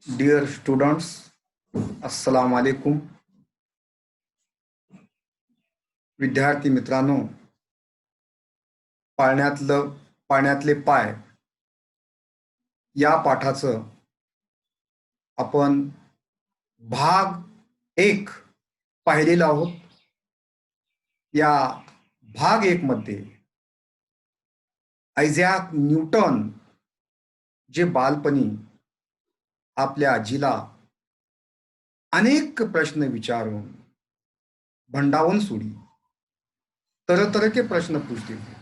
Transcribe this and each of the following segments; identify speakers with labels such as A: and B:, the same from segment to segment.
A: Dear students, अस्सलाम वालेकुम. विद्यार्थी मित्रांनो, पाण्यातले पाय या पाठाचं आपण भाग 1 पाहिलेला आहोत. या भाग 1 मध्ये आयझॅक न्यूटन जे बालपणी आपल्या आजीला अनेक प्रश्न विचारून भंडावून सोडी तरह तरह के प्रश्न पूछते थे.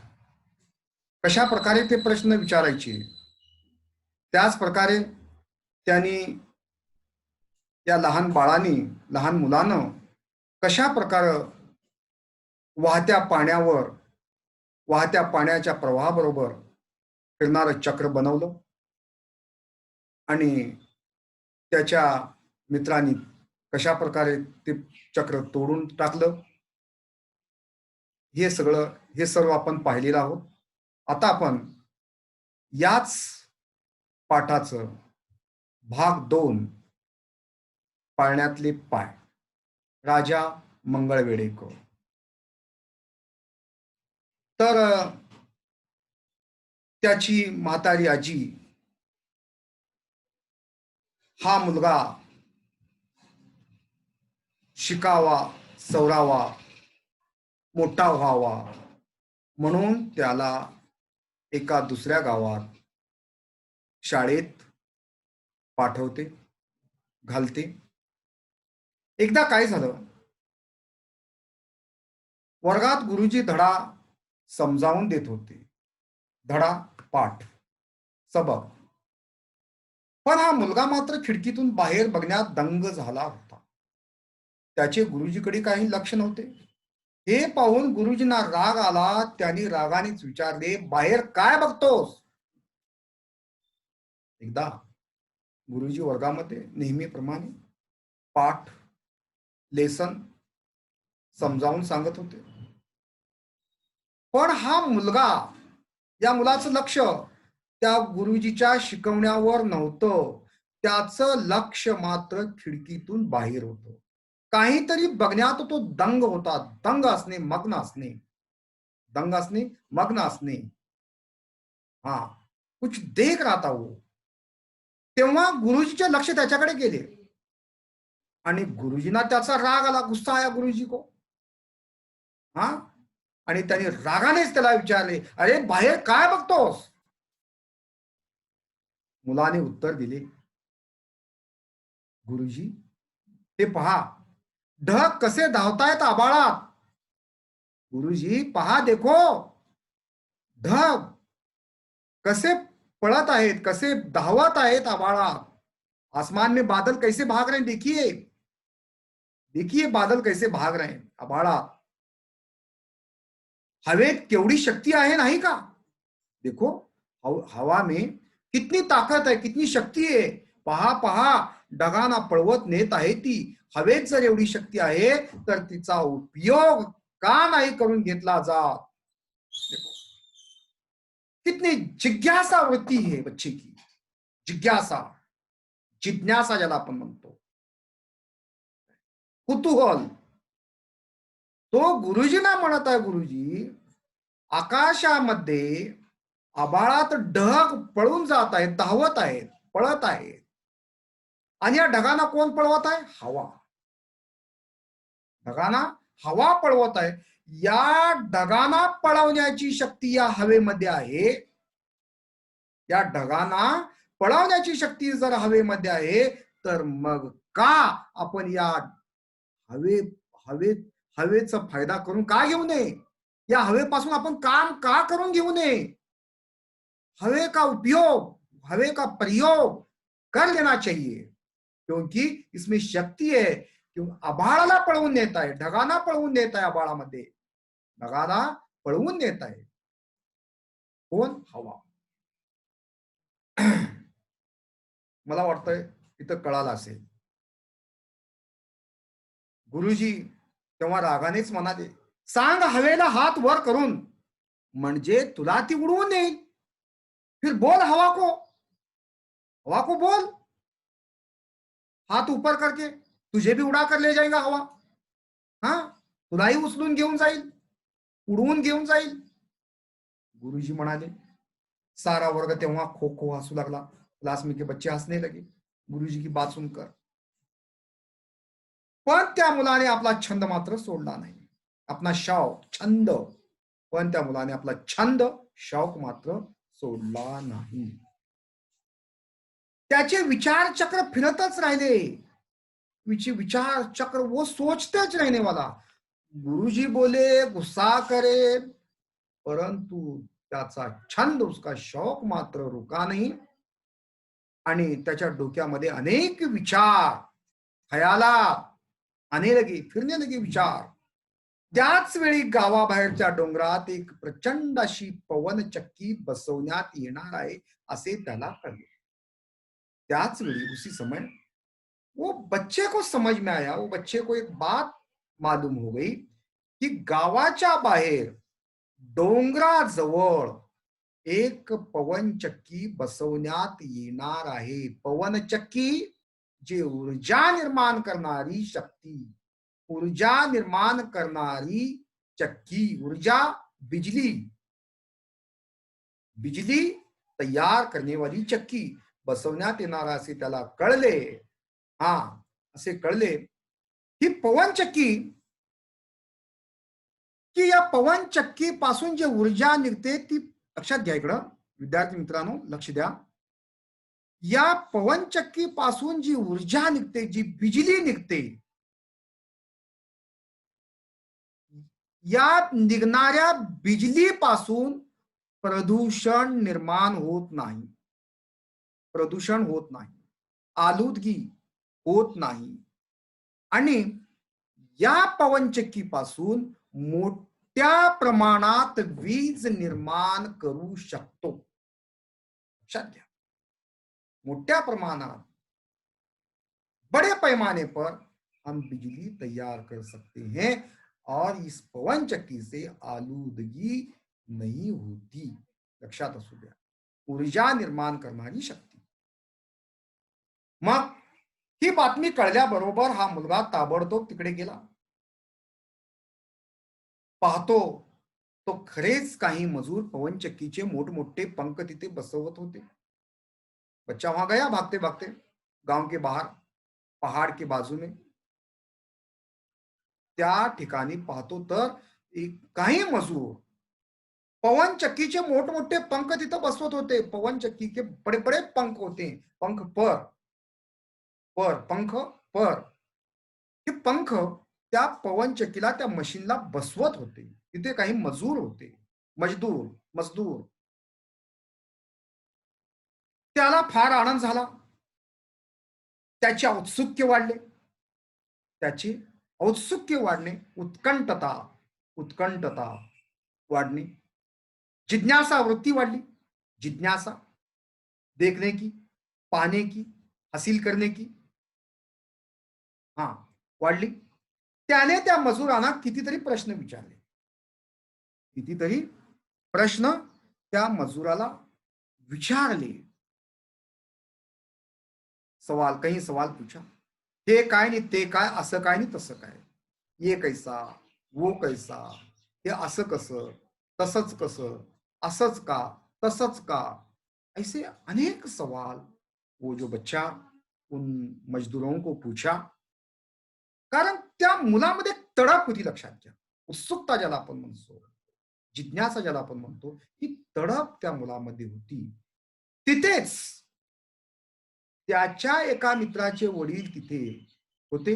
A: कशा प्रकारे ते प्रश्न विचारायचे, त्याच प्रकारे त्यांनी त्या लहान मुलानं कशा प्रकारे वाहत्या पाण्याच्या प्रवाहाबरोबर फिरणारं चक्र बनवलं आणि त्याच्या मित्रांनी कशा प्रकारे ते चक्र तोडून टाकलं, हे सर्व आपण पाहिलेलं आहोत. आता आपण याच पाठाचं भाग 2 पाळण्यातले पाय, राजा मंगळवेढेकर. तर त्याची म्हातारी आजी हा मुलगा शिकावा, सवरावा, मोठा व्हावा म्हणून त्याला एका दुसऱ्या गावात शाळेत पाठवते, घालते. एकदा काय झालं, वर्गात गुरुजी धडा समजावून देत होते, धडा पाठ सबक. पण हा मुलगा मात्र खिडकीतून बाहेर बघण्यात दंग झाला होता. त्याचे गुरुजीकडे काही लक्ष नव्हते. हे पाहून गुरुजींना राग आला. त्यांनी रागानेच विचारले, बाहेर काय बघतोस? एकदा गुरुजी वर्गामध्ये नेहमीप्रमाणे पाठ लेसन समजावून सांगत होते. पण या मुलाचं लक्ष त्या गुरुजीच्या शिकवण्यावर नव्हतं. त्याचं लक्ष मात्र खिडकीतून बाहेर होतं. काहीतरी बघण्यात तो दंग होता. दंग असणे, मग्न असणे. हा, कुछ देख रहा था वो. तेव्हा गुरुजीचे लक्ष त्याच्याकडे गेले आणि गुरुजींना त्याचा राग आला, गुस्सा आया गुरुजी को. हा, आणि त्यांनी रागानेच त्याला विचारले, अरे बाहेर काय बघतोस? मुलाने उत्तर दिले, गुरुजी, ते पहा, ढग कसे धावतायत आभाळात. गुरुजी पहा, देखो, ढग कसे पळत आहेत, कसे धावत आहेत आभाळात. आसमान में बादल कैसे भाग रहे हैं, देखिए, देखिए बादल कैसे भाग रहे हैं आभाळात. हवेत केवढी शक्ती आहे नाही का? देखो, हवा में कितनी ताकत है, कितनी शक्ती आहे. पहा पहा, ढगांना पळवत नेत आहे ती. हवेत जर एवढी शक्ती आहे तर तिचा उपयोग का नाही करून घेतला जात? कितनी जिज्ञासा वृत्ती है बच्चे की. जिज्ञासा ज्याला आपण म्हणतो, कुतूहल. तो गुरुजींना म्हणत आहे, गुरुजी, आकाशामध्ये आभाळात ढग पळून जात आहेत, धावत आहेत, पळत आहेत. आणि या ढगांना कोण पळवत आहे? हवा. ढगांना हवा पळवत आहे. या ढगांना पळवण्याची शक्ती या हवेमध्ये आहे. या ढगांना पळवण्याची शक्ती जर हवेमध्ये आहे, तर मग का आपण या हवेचा फायदा करून का घेऊ नये? या हवेपासून आपण काम का करून घेऊ नये? हवे का उपयोग, हवे का प्रयोग कर लेना चाहिए, क्योंकि इसमें शक्ती है. आभाळाला पळवून नेत आहे, ढगांना पळवून नेत आहे. आभाळामध्ये ढगांना पळवून नेत आहे कोण? हवा. मला वाटतंय इथं कळालं असेल. गुरुजी तेव्हा रागानेच म्हणाले, सांग हवेला हात वर करून, म्हणजे तुला ती उडवून येईल. फिर बोल हवा को बोल. हात ऊपर करके, तुझे भी उडा कर ले जाएगा हवा. हा, तुलाही उचलून घेऊन जाईल, उडवून घेऊन जाईल. गुरुजी म्हणाले. सारा वर्ग तेव्हा खो खो हसू लागला. क्लास में के बच्चे हंसने लगे गुरुजी की बात सुनकर. पण त्या मुलाने आपला छंद मात्र सोडला नाही. आपला शौक, छंद, पण त्या मुलाने आपला छंद, शौक मात्र सोडला नाही. त्याचे विचार चक्र फिरतच राहिले. विचार चक्र वो सोचतेच रहने वाला. गुरुजी बोले, गुस्सा करे, परंतु त्याचा छंद, उसका शौक मात्र रुका नाही. आणि त्याच्या डोक्यामध्ये अनेक विचार, खयालात आने लगे, फिरने लगे विचार. त्याच वेळी गावाबाहेरच्या डोंगरात एक प्रचंड अशी पवनचक्की बसवण्यात येणार आहे असे त्याला कळले. त्याच वेळी उसी समय वो बच्चे को समझ में आया, वो बच्चे को एक बात मालूम हो गई की गावाच्या बाहेर डोंगराजवळ एक पवनचक्की बसवण्यात येणार आहे. पवनचक्की, जी ऊर्जा निर्माण करणारी शक्ती, ऊर्जा निर्माण करणारी चक्की, ऊर्जा, बिजली, बिजली तयार करने वाली चक्की बसवण्यात येणार असे त्याला कळले. हा, असे कळले ही पवनचक्की, की या पवनचक्की पासून जे ऊर्जा निघते ती, लक्षात घ्या, इकडं विद्यार्थी मित्रांनो लक्ष द्या. या पवनचक्की पासून जी ऊर्जा निघते, जी बिजली निघते, या निघणाऱ्या बिजलीपासून प्रदूषण निर्माण होत नाही. प्रदूषण होत नाही, आलूदगी होत नाही. आणि या पवनचक्कीपासून मोठ्या प्रमाणात वीज निर्माण करू शकतो. लक्षात घ्या, मोठ्या प्रमाणात, बड़े पैमाने पर हम बिजली तैयार कर सकते हैं और इस पवनचक्की से आलूदगी नहीं होती. लक्षात असू द्या, ऊर्जा निर्माण करणारी शक्ती. मग ही बातमी कळल्याबरोबर हा मुलगा ताबडतोब तिकडे गेला. पाहतो तो खरेच काही मजूर पवनचक्कीचे मोठमोठे पंख तिथे बसवत होते. बच्चा वहां गया भागते भागते, गांव के बाहर, पहाड़ के बाजू में. त्या ठिकाणी पाहतो तर काही मजूर पवनचक्कीचे मोठमोठे पंख तिथं बसवत होते. पवनचक्की के बड़े बड़े पंख होते, पंख पर पंख पर, हे पंख त्या पवनचक्कीला, त्या मशीनला बसवत होते. तिथे काही मजूर होते, मजदूर, मजदूर. त्याला फार आनंद झाला. त्याचे औत्सुक्य वाढले, त्याचे औत्सुक्य वाढणे, उत्कंठता, उत्कंठता वाढणे, जिज्ञासा वृत्ती वाढली. जिज्ञासा, देखने की, पाने की, हासिल करने की, हा, वाढली. त्याने त्या मजुरांना कितीतरी प्रश्न विचारले. कितीतरी प्रश्न त्या मजुराला विचारले. सवाल, काही सवाल पूछा. हे काय नाही ते काय, असं काय नाही तसं काय, ये कैसा, वो कैसा, हे असं कसं, तसंच कसं, असंच का, तसंच का, ऐसे अनेक सवाल वो जो बच्चा उन मजदूरों को पूछा. कारण त्या मुलामध्ये तडक होती. लक्षात घ्या, उत्सुकता ज्याला आपण म्हणतो, जिज्ञासा ज्याला आपण म्हणतो, ही तडक त्या मुलामध्ये होती. तिथेच त्याच्या एका मित्राचे वडील तिथे होते.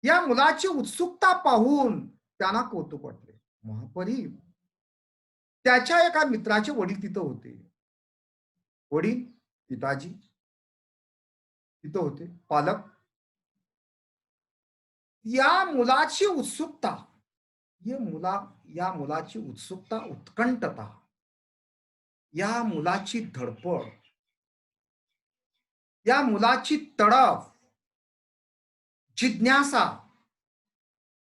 A: या मुलाची उत्सुकता पाहून त्यांना कौतुक वाटले. महापरी त्याच्या एका मित्राचे वडील तिथं होते. वडील, पिताजी तिथं होते, पालक. या मुलाची उत्सुकता, या मुलाची उत्सुकता, उत्कंठता, या मुलाची धडपड, या मुलाची तडफ, जिज्ञासा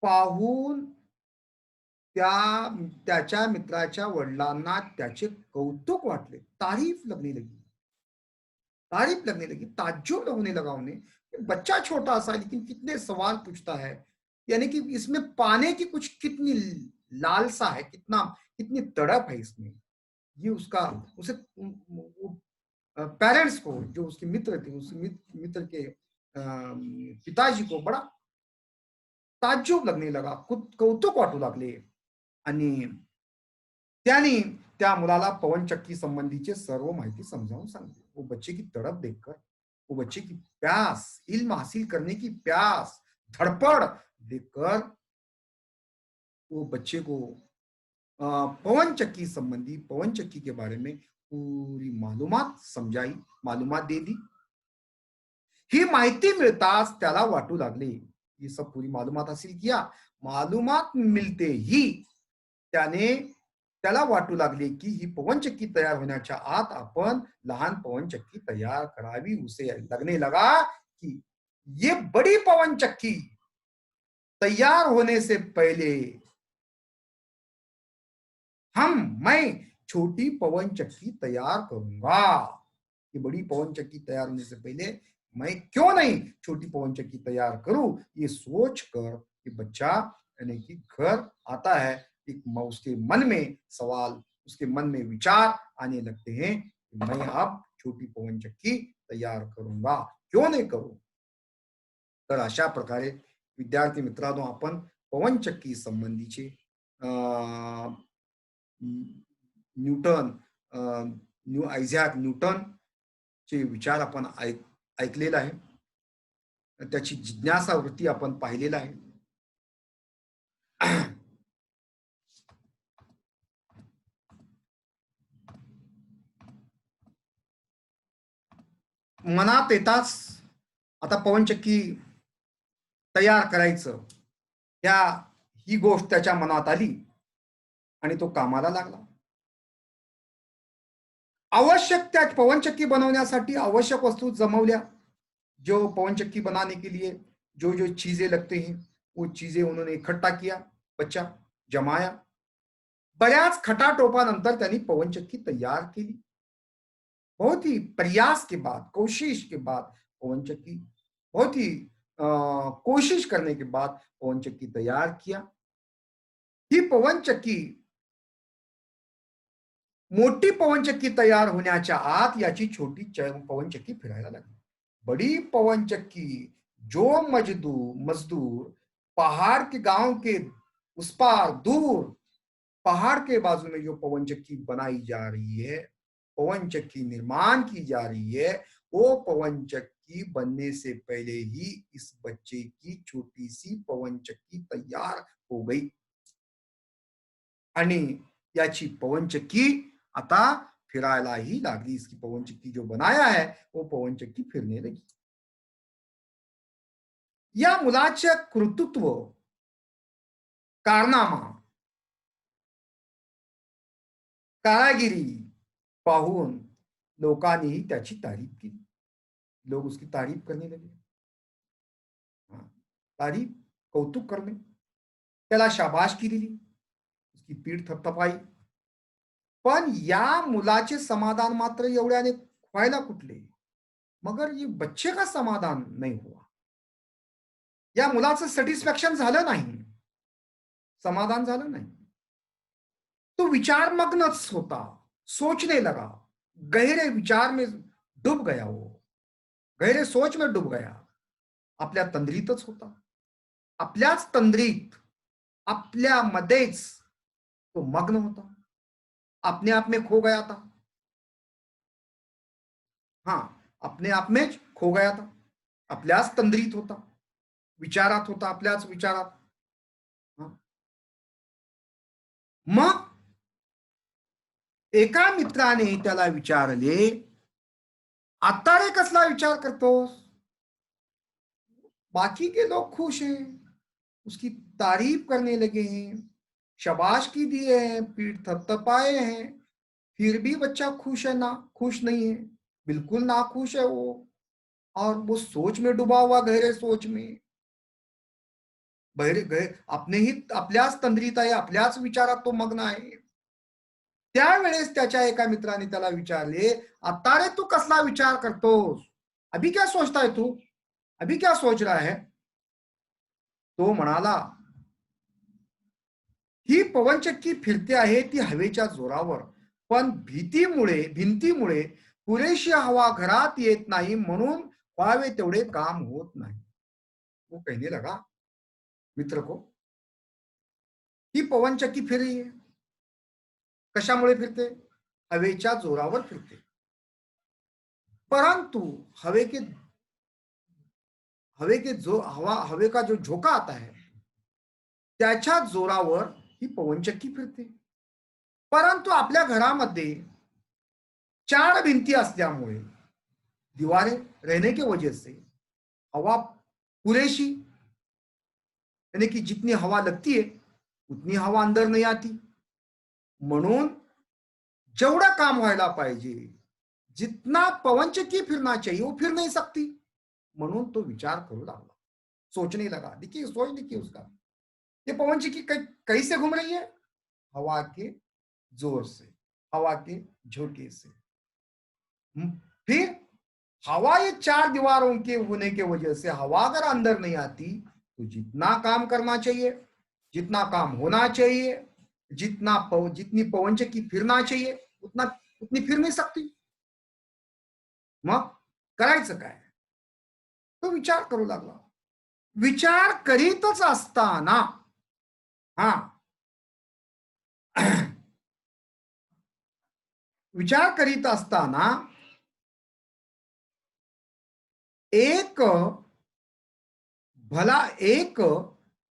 A: पाहून त्याच्या मित्राच्या वडिलांना त्याचे कौतुक वाटले. तारीफ लगने लगी, तारीफ लगने लगी, ताज्जुब होने लगा उन्हें। बच्चा छोटा सा लेकिन कितने सवाल पूछता है, यानी कि इसमें पाने की कुछ कितनी लालसा है, कितना कितनी तड़प है इसमें। ये उसका उसे पेरेंट्स को, जो उसके मित्र थे, उस मित्र के पिताजी को बड़ा ताज्जुब लगने लगा, कौतुक वाटू लागले। आणि त्याने त्या मुलाला पवनचक्की संबंधीचे सर्व माहिती समजावून सांगितली। वो बच्चे की तड़प देखकर, वो बच्चे की प्यास, इल्म हासिल करने की प्यास, धड़पड़ देखकर वो बच्चे को पवन चक्की संबंधी, पवन चक्की के बारे में पूरी मालूमात समजाई, मालूमात दे दी। ही माहिती मिळताच त्याला वाटू लागले, ये सब पूरी मालूमात हासिल किया, मालूमात मिलते ही त्याने त्याला वाटू लागले की ही पवनचक्की तयार होण्याच्या आत आपण लहान पवनचक्की तयार करावी। उसे लगने लगा कि ये बड़ी पवनचक्की तैयार होने से पहले मैं छोटी पवन चक्की तैयार करूंगा। ये बड़ी पवन चक्की तैयार होने से पहले मैं क्यों नहीं छोटी पवन चक्की तैयार करूं, ये सोच कर कि बच्चा यानी कि घर आता है, एक उसके मन में सवाल, उसके मन में विचार आने लगते हैं कि मैं अब छोटी पवन चक्की तैयार करूंगा, क्यों नहीं करूं। तर अशा प्रकारे विद्यार्थी मित्रांनो, आपण पवन चक्की संबंधीचे न्यूटन, न्यू आयझॅक न्यूटन चे विचार आपण ऐकलेला आहे, त्याची जिज्ञासा वृत्ती आपण पाहिलेला आहे। मनात येताच आता पवनचक्की तयार करायचं, ही गोष्ट त्याच्या मनात आली आणि तो कामाला लागला। आवश्यक त्या पवनचक्की बनवण्यासाठी आवश्यक वस्तू जमवल्या। जो पवनचक्की बनाने के लिए जो जो चीजें लगते हैं वो चीजें उन्होंने इकट्ठा किया, बच्चा जमाया। बऱ्याच खटाटोपानंतर त्यांनी पवनचक्की तैयार केली। बहुत ही प्रयास के बाद, कोशिश के बाद पवनचक्की, बहुत ही कोशिश करने के बाद पवनचक्की तैयार किया। ही पवनचक्की, मोठी पवनचक्की तैयार होण्याच्या आत याची छोटी पवनचक्की फिरायला लागली। बड़ी पवनचक्की, जो मजदूर पहाड़ के गांव के उस पार दूर, पहाड़ के बाजू में जो पवनचक्की बनाई जा रही है, पवनचक्की निर्माण की जा रही है, वो पवनचक्की बनने से पहले ही इस बच्चे की छोटी सी पवनचक्की तैयार हो गई। आणि याची पवनचक्की आता फिरायला ही लागली। इसकी पवनचक्की जो बनाया है वो पवनचक्की फिरने लगी। या मुलाचे कर्तृत्व, कारनामा, कारागिरी पाहून लोकांनी त्याची तारीफ केली। लोग उसकी तारीफ करने लगे, तारीफ, कौतुक करणे, त्याला शाबासकी दिली, उसकी पीठ थपथपाई। पण या मुलाचे समाधान मात्र एवढ्याने व्हायला कुठले, मगर ये बच्चे का समाधान नहीं हुआ। या मुलाचं सॅटिस्फॅक्शन झालं नाही, समाधान झालं नाही। तो विचारमग्नच होता, सोचने लगा, गहरे विचार में डूब गया, वो गहरे सोच में डूब गया। आपल्या तंद्रीतच होता, आपल्याच तंद्रीत, आपल्यामध्येच तो मग्न होता, अपने आप में खो गया था। हाँ, अपने आप में खो गया था, आपल्याच तंद्रीत होता, विचारात होता, आपल्याच विचारात। मग एका मित्राने त्याला विचारले, आता रे कसला विचार करतोस? बाकी के लोग खुश हैं, उसकी तारीफ करने लगे हैं, शाबाशी दी है, पीठ थपथपाए हैं, फिर भी बच्चा खुश है ना, खुश नहीं है, बिल्कुल ना खुश है वो। और वो सोच में डूबा हुआ, गहरे सोच में, अपने ही आपल्याच तंद्रीत आहे, आपल्याच विचारात तो मग्न आहे। त्यावेळेस त्याच्या एका मित्राने त्याला विचारले, आता रे तू कसला विचार करतोस? अभी क्या सोचता है तू? अभी क्या सोच रहा है? तो म्हणाला, ही पवनचक्की फिरते आहे ती हवेच्या जोरावर, पण भिंतीमुळे पुरेशी हवा घरात येत नाही, म्हणून व्हावे तेवढे काम होत नाही. वो कहने लगा मित्र को, ही पवनचक्की फिर रही है. कशामुळे फिरते? हवेच्या जोरावर फिरते. परंतु हवे का जो झोंका आता है, त्याच्या जोरावर ही पवनचक्की फिरते. परंतु आपल्या घरामध्ये 4 भिंती असल्यामुळे, दीवारें रहने की वजह से हवा पुरेशी, यानी कि जितनी हवा लगती है उतनी हवा अंदर नहीं आती. म्हणून जेवढं काम व्हायला पाहिजे, जितना पवनचक्की फिरना चाहिए वो फिर नहीं सकती. म्हणून तो विचार करू लागला, सोचने लगा. देखिए सोच देखिए उसका, ये पवनचक्की कैसे घूम रही है? हवा के जोर से, हवा के झोंके से. फिर हवा ये 4 दीवारों के होने के वजह से हवा अगर अंदर नहीं आती, तो जितना काम करना चाहिए, जितना काम होना चाहिए, जितनी पवनचक्की फिरना चाहिए, उतनी फिर नहीं सकती. मग करायचं काय? तो विचार करू लागला. विचार करीतच असताना, हा विचार करीत असताना एक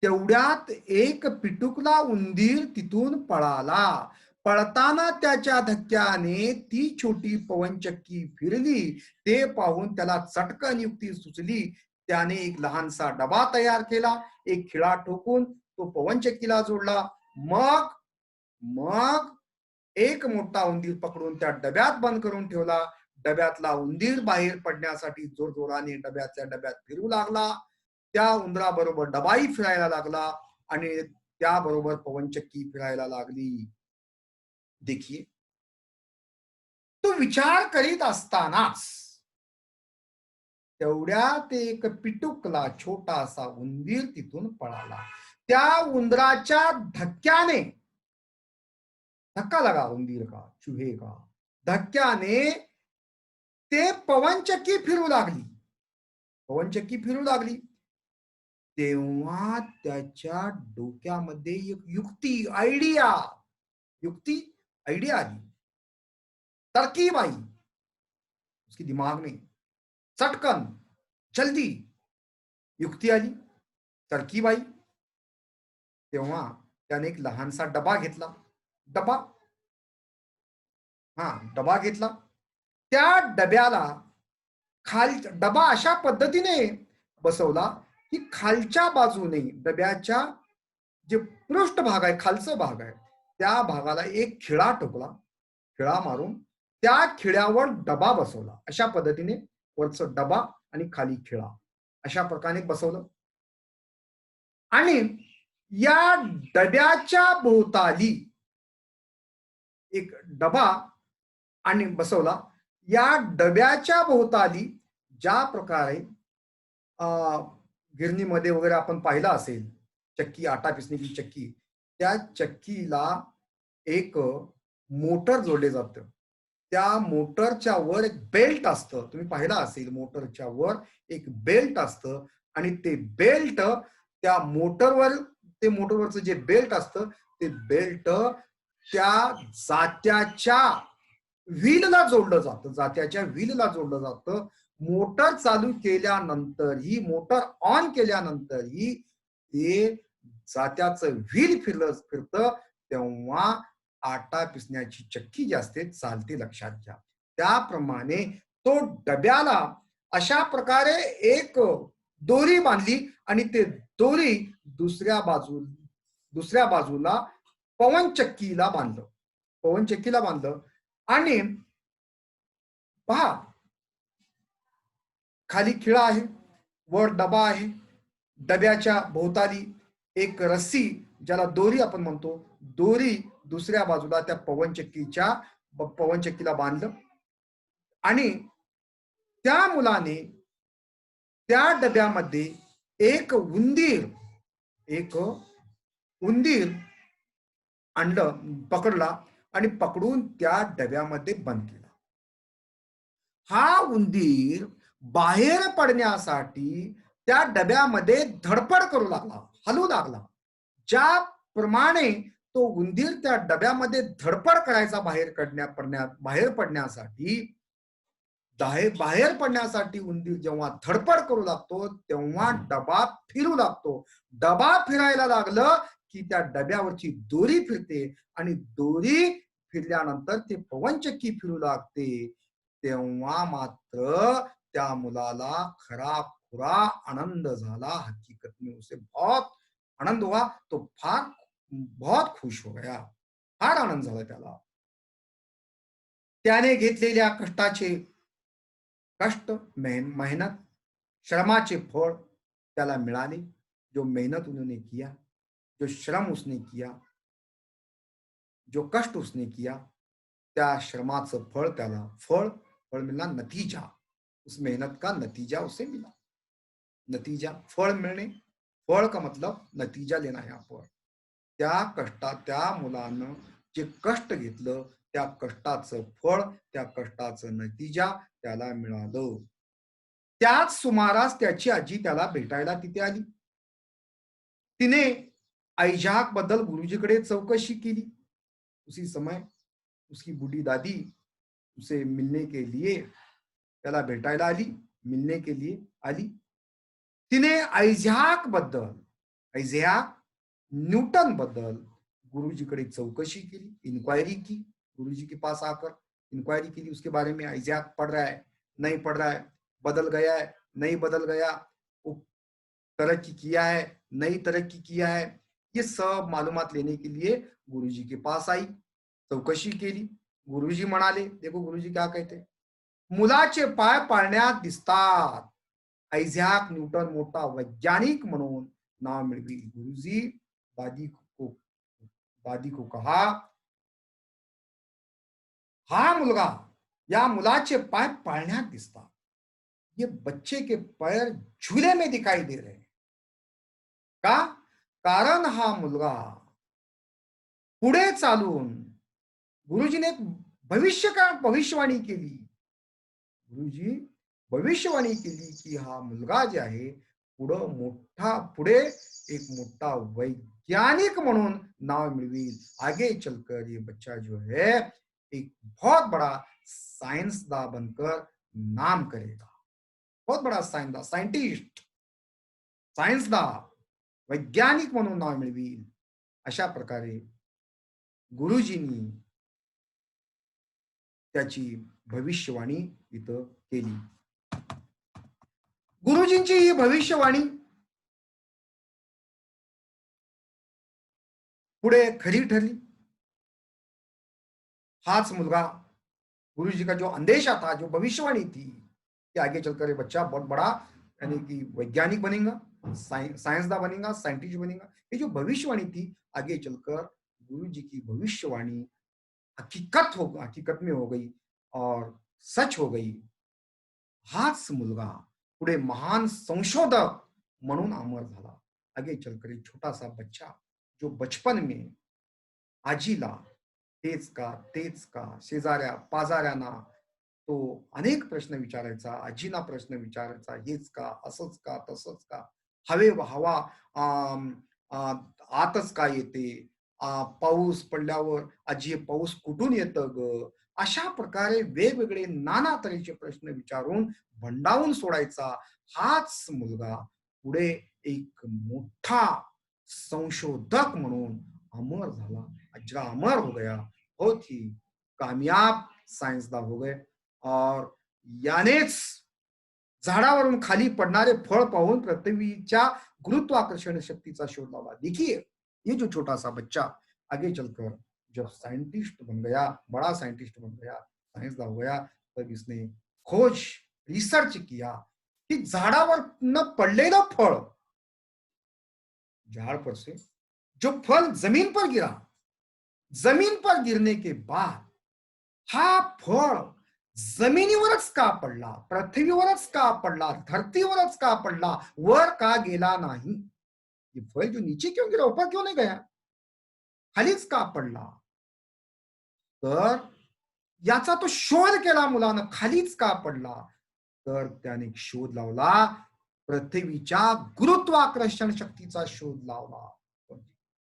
A: तेवढ्यात एक पिटुकला उंदीर तिथून पळाला. पळताना त्याच्या धक्क्याने ती छोटी पवनचक्की फिरली. ते पाहून त्याला चटकन युक्ती सुचली. त्याने एक लहानसा डबा तयार केला, एक खिळा ठोकून तो पवनचक्कीला जोडला. मग एक मोठा उंदीर पकडून त्या डब्यात बंद करून ठेवला. डब्यातला उंदीर बाहेर पडण्यासाठी जोरजोराने डब्यात फिरू लागला. त्या उंदराबरोबर डबाही फिरायला लागला आणि त्याबरोबर पवनचक्की फिरायला लागली. देखिए, तो विचार करीत असतानाच तेवढ्यात एक पिटुकला छोटासा उंदीर तिथून पळाला. त्या उंदराच्या धक्क्याने, धक्का लगा उंदीर का, चूहे का, धक्क्याने ते पवनचक्की फिरू लागली. तेव्हा त्याच्या डोक्यामध्ये एक आयडिया आली, तरकीब आई उसके दिमाग में. चटकन जल्दी युक्ती आली, तरकीब आई. तेव्हा त्याने एक लहानसा डबा घेतला. डबा घेतला. त्या डब्याला डबा अशा पद्धतीने बसवला की खालच्या बाजूने डब्याच्या जे पृष्ठभाग आहे, खालचा भाग आहे, त्या भागाला एक खिळा ठोकला. खिळा मारून त्या खिळ्यावर डबा बसवला. अशा पद्धतीने वरचं डबा आणि खाली खिळा अशा प्रकारे बसवलं. आणि या डब्याच्या भोवताली एक डबा आणि बसवला. या डब्याच्या भोवताली ज्या प्रकारे गिरणीमध्ये वगैरे आपण पाहिला असेल, चक्की, आटा पिसण्याची चक्की, त्या चक्कीला एक मोटर जोडले जातं. त्या मोटरच्या वर एक बेल्ट असतं. तुम्ही पाहिला असेल, मोटरच्या वर एक बेल्ट असतं आणि ते बेल्ट त्या मोटरवरचं जे बेल्ट असतं, ते बेल्ट त्या जात्याच्या व्हीलला जोडलं जातं. मोटर चालू केल्यानंतरही, मोटर ऑन केल्यानंतरही ते जात्याचं व्हील फिरतं, तेव्हा आटा पिसण्याची चक्की जी असते चालते, लक्षात घ्या. त्याप्रमाणे तो डब्याला अशा प्रकारे एक दोरी बांधली आणि ते दोरी दुसऱ्या बाजूला पवनचक्कीला बांधलं. आणि पहा, खाली खिळा आहे, वर डबा आहे. डब्याच्या भोवताली एक रस्सी, ज्याला दोरी आपण म्हणतो, दोरी दुसऱ्या बाजूला त्या पवनचक्कीला बांधलं आणि त्या मुलाने त्या डब्यामध्ये एक उंदीर आणलं, पकडला आणि पकडून त्या डब्यामध्ये बंद केला. हा उंदीर बाहेर पडण्यासाठी त्या डब्यामध्ये धडपड करू लागला, हलू लागला. ज्याप्रमाणे तो उंदीर त्या डब्यामध्ये धडपड करायचा बाहेर पडण्यासाठी उंदीर जेव्हा धडपड करू लागतो तेव्हा डबा फिरू लागतो. डबा फिरायला लागलं की त्या डब्यावरची दोरी फिरते आणि दोरी फिरल्यानंतर ते पवनचक्की फिरू लागते. तेव्हा मात्र त्या मुलाला खरा खुरा आनंद झाला. हकीकत में उसे बहुत आनंद हुआ. तो बहुत खुश हो गया. फार आनंद झाला त्याला. त्याने घेतलेल्या कष्ट, मेहनत, श्रमाचे फळ त्याला मिळाले. जो मेहनत उन्होंने किया, जो श्रम उसने किया, जो कष्ट उसने किया, त्या श्रमाचं फळ मिलना, नतीजा, उस मेहनत का नतीजा उसे मिला. नतीजा, फळ मिळणे, फळ का मतलब नतीजा लेना यहाँ पर. त्या मुलानं जे कष्ट घेतलं त्या कष्टाचं फळ, त्या कष्टाचं नतीजा त्याला मिळालं. त्याच सुमारास त्याची आजी त्याला भेटायला तिथे आली. तिने ऐजाक बद्दल गुरुजीकडे चौकशी केली. उसी समय उसकी बूढ़ी दादी उसे मिलने के लिए त्याला भेटायला आली, मिलने के लिए आली. तिने ऐझॅक न्यूटन बद्दल गुरुजीकडे चौकशी केली, इंक्वायरी की. गुरुजी के पास आकर इंक्वायरी केली, उसके बारे में. ऐझॅक पढ़ रहा है, नहीं पढ़ रहा है, बदल गया है, नहीं बदल गया, तरक्की किया है, नई तरक्की किया है, ये सब मालूमात लेने के लिए गुरुजी के पास आई, चौकशी केली. गुरुजी म्हणाले, देखो गुरुजी क्या कहते, मुलाचे पाय पाळण्यात दिसतात. ऐझॅक न्यूटन मोठा वैज्ञानिक म्हणून नाव मिळवी. गुरुजी दादी को कहा, हा मुलगा, या मुलाचे पाय पाळण्यात दिसतात. ये बच्चे के पैर झूले में दिखाई दे रहे हैं. का? कारण हा मुलगा पुढे चालून, गुरुजीने एक भविष्यवाणी केली. गुरुजी भविष्यवाणी केली की हा मुलगा जे आहे पुढे एक मोठा वैज्ञानिक म्हणून नाव मिळवील. आगे चलकर ये बच्चा जो है एक बहुत बड़ा साइंसदान बनकर नाम करेगा. बहुत बड़ा साइंटिस्ट, सायन्सदान, वैज्ञानिक म्हणून नाव मिळवील. अशा प्रकारे गुरुजींनी त्याची भविष्यवाणी इथं केली. गुरुजींची ही भविष्यवाणी पुढे खरी ठरली. हाच मुलगा, गुरुजी का जो अंदेशा था, जो भविष्यवाणी थी कि आगे चलकर बच्चा बहुत बड़ा यानी कि वैज्ञानिक बनेगा, साइंसदान बनेगा, साइंटिस्ट बनेगा, ये जो भविष्यवाणी थी आगे चलकर गुरुजी की भविष्यवाणी हकीकत में हो गई और सच हो गई. हाच मुलगा पुढे महान संशोधक म्हणून अमर झाला. आगे चलकर एक छोटासा बच्चा जो बचपन में आजीला तेच का शेजाऱ्या पाजाऱ्यांना तो अनेक प्रश्न विचारायचा, आजीना प्रश्न विचारायचा, हेच का, असंच का, तसंच का, हवा आतच का येते, पाऊस पडल्यावर आजी पाऊस कुठून येतं ग, अशा प्रकारे वेगवेगळे नाना तऱ्हेचे प्रश्न विचारून भंडावून सोडायचा. हाच मुलगा पुढे एक मोठा संशोधक म्हणून अमर झाला. अजरा अमर हो गया, बहुत ही कामयाब सायन्सदान हो गए. और यानेच झाडावरून खाली पडणारे फळ पाहून पृथ्वीच्या गुरुत्वाकर्षण शक्तीचा शोध लावला. देखिए ये जो छोटा सा बच्चा आगे चलकर जब साइंटिस्ट बन गया, बड़ा साइंटिस्ट बन गया, साइंसदान हो गया, तब इसने खोज रिसर्च किया कि झाडावर न पडलेलं फळ, झाड़ पर से जो फल जमीन पर गिरा जमीन पर गिरने के बाद हा फळ जमिनीवरच का पडला, पृथ्वीवरच का पडला, धरतीवरच का पडला, वर का गेला नाही? ये फळ जो नीचे क्यों गिरा, ऊपर क्यों नहीं गया, खालीच का पडला? तर याचा तो शोध केला मुलानं, खालीच का पडला? तर त्याने शोध लावला, पृथ्वीच्या गुरुत्वाकर्षण शक्तीचा शोध लावला.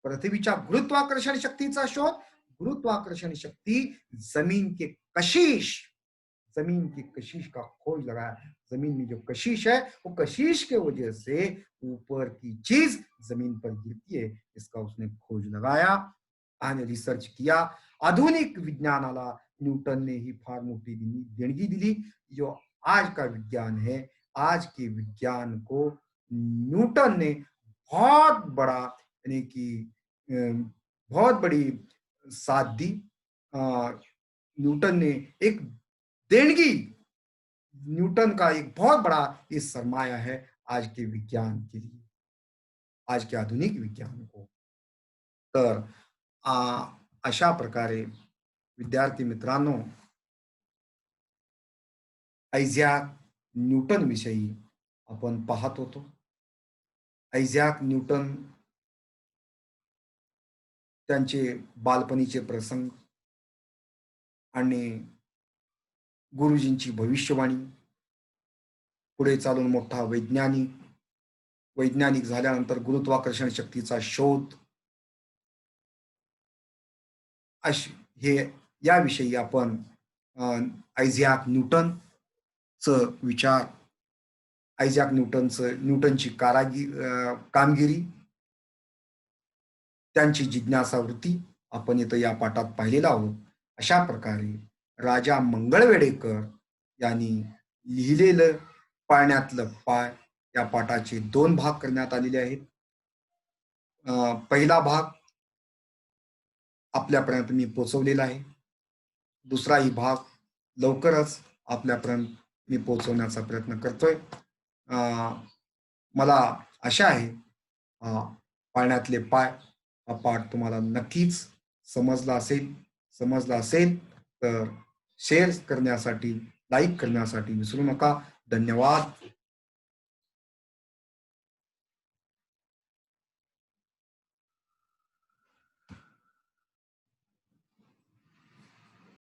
A: पृथ्वीच्या गुरुत्वाकर्षण शक्तीचा शोध, गुरुत्वाकर्षण शक्ति जमीन के कशिश, जमीन की कशिश का खोज लगाया। जमीन में जो कशिश है वो कशिश के वजह से ऊपर की चीज जमीन पर गिरती है, इसका उसने खोज लगाया आणि रिसर्च किया। आधुनिक विज्ञानाला न्यूटन ने ही फार मोठी देणगी दिली। जो आज का विज्ञान है, आज के विज्ञान को न्यूटन ने बहुत बड़ा, यानी कि बहुत बड़ी साथ दी। न्यूटन ने एक देणगी, न्यूटन का एक बहुत बड़ा ये सरमाया है आज के विज्ञान के लिए, आज के आधुनिक विज्ञान को। तर अशा प्रकारे विद्यार्थी मित्रांनो, आयझॅक न्यूटन विषयी आपण पाहत होतो। आयझॅक न्यूटन त्यांचे बालपणीचे प्रसंग आणि गुरुजींची भविष्यवाणी, पुढे चालून मोठा वैज्ञानिक झाल्यानंतर गुरुत्वाकर्षण शक्तीचा शोध, हे याविषयी आपण आयझॅक न्यूटनचं विचार, आयझॅक न्यूटनची कामगिरी, त्यांची जिज्ञासा वृत्ती आपण इथं या पाठात पाहिलेला आहोत। अशा प्रकारे राजा मंगळवेढेकर यांनी लिहिलेलं पाळण्यातलं पाय या पाठाचे 2 भाग करण्यात आलेले आहेत। पहिला भाग आपल्यापर्यंत मी पोहोचवलेला आहे, दुसराही भाग लवकरच आपल्यापर्यंत मी पोहोचवण्याचा प्रयत्न करतोय। मला आशा आहे पाळण्यातले पाय हा पाठ तुम्हाला नक्कीच समजला असेल तर शेअर करण्यासाठी, लाईक करण्यासाठी विसरू नका। धन्यवाद।